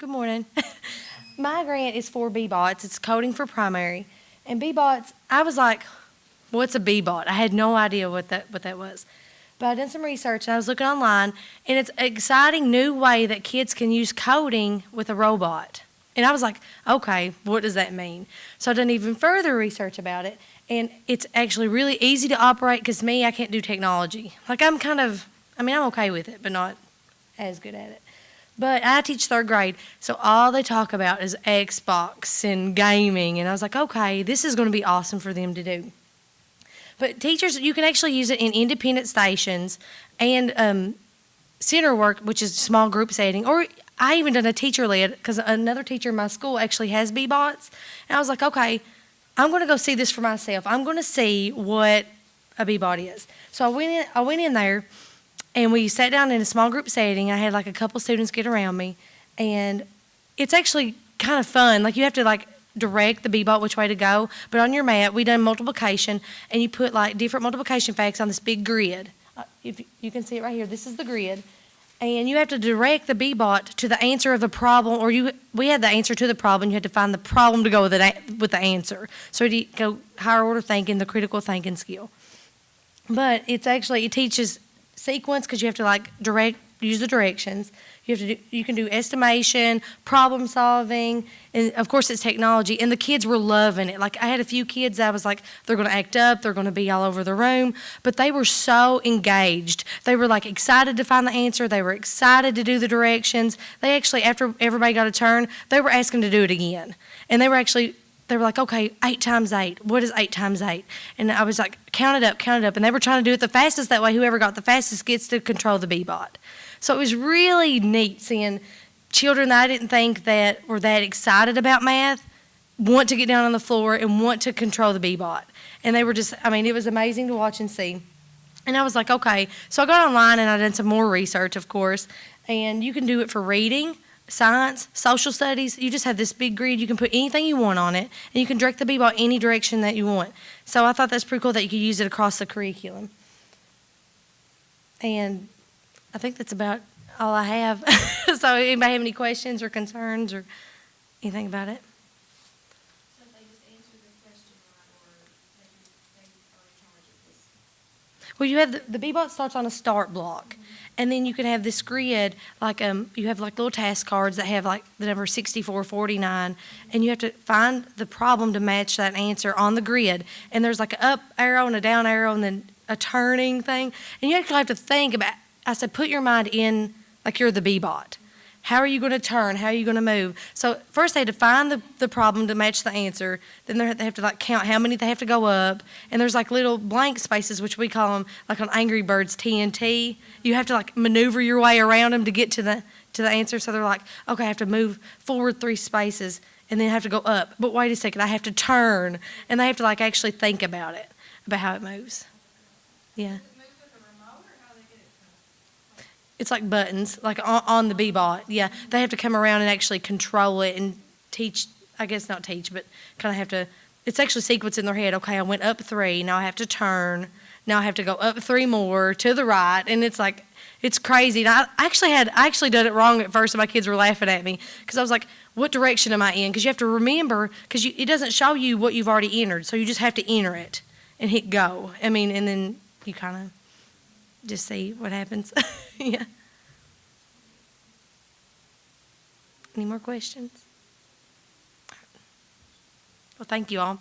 Good morning. My grant is for B-bots. It's coding for primary. And B-bots, I was like, what's a B-bot? I had no idea what that was. But I did some research and I was looking online, and it's an exciting new way that kids can use coding with a robot. And I was like, okay, what does that mean? So I done even further research about it, and it's actually really easy to operate because I can't do technology. Like I'm okay with it, but not as good at it. But I teach third grade, so all they talk about is Xbox and gaming, and I was like, okay, this is going to be awesome for them to do. But teachers, you can actually use it in independent stations and center work, which is small group setting, or I even done a teacher-led because another teacher in my school actually has B-bots, and I was like, okay, I'm going to go see this for myself. I'm going to see what a B-bot is. So I went in there, and we sat down in a small group setting. I had like a couple students get around me, and it's actually kind of fun. Like you have to direct the B-bot which way to go, but on your mat we done multiplication, and you put like different multiplication facts on this big grid. If you can see it right here, this is the grid, and you have to direct the B-bot to the answer of the problem, or we had the answer to the problem. You had to find the problem to go with the answer. So you go higher order thinking, the critical thinking skill. But it teaches sequence because you have to use the directions. You can do estimation, problem solving, and of course it's technology. And the kids were loving it. Like I had a few kids, I was like, they're going to act up, they're going to be all over the room, but they were so engaged. They were like excited to find the answer. They were excited to do the directions. They actually, after everybody got a turn, they were asking to do it again. And they were like, okay, 8 times 8. What is 8 times 8? And I was like, count it up. And they were trying to do it the fastest. That way, whoever got the fastest gets to control the B-bot. So it was really neat seeing children that I didn't think that were that excited about math want to get down on the floor and want to control the B-bot. And they were it was amazing to watch and see. And I was like, okay. So I got online and I did some more research, of course. And you can do it for reading, science, social studies. You just have this big grid. You can put anything you want on it, and you can direct the B-bot any direction that you want. So I thought that's pretty cool that you could use it across the curriculum. And I think that's about all I have. So anybody have any questions or concerns or anything about it? So if they just answer the question right, or they are in charge of this? Well, you have the B-bot starts on a start block. And then you can have this grid, you have little task cards that have the number 64, 49, and you have to find the problem to match that answer on the grid. And there's an up arrow and a down arrow and then a turning thing. And you actually have to think about, I said, put your mind in like you're the B-bot. How are you going to turn? How are you going to move? So first they had to find the problem to match the answer. Then they have to count how many they have to go up. And there's little blank spaces, which we call them on Angry Birds TNT. You have to maneuver your way around them to get to the answer. So they're like, okay, I have to move forward 3 spaces and then I have to go up. But wait a second, I have to turn. And they have to actually think about it, about how it moves. Yeah. It's like buttons, on the B-bot. Yeah, they have to come around and actually control it and teach, I guess not teach, but kind of have to, it's actually sequence in their head. Okay, I went up 3, now I have to turn, now I have to go up 3 more to the right, and it's crazy. And I actually did it wrong at first, and my kids were laughing at me, because I was like, what direction am I in? Because you have to remember, because it doesn't show you what you've already entered, so you just have to enter it and hit go. And then you kind of just see what happens. Yeah. Any more questions? Well, thank you all.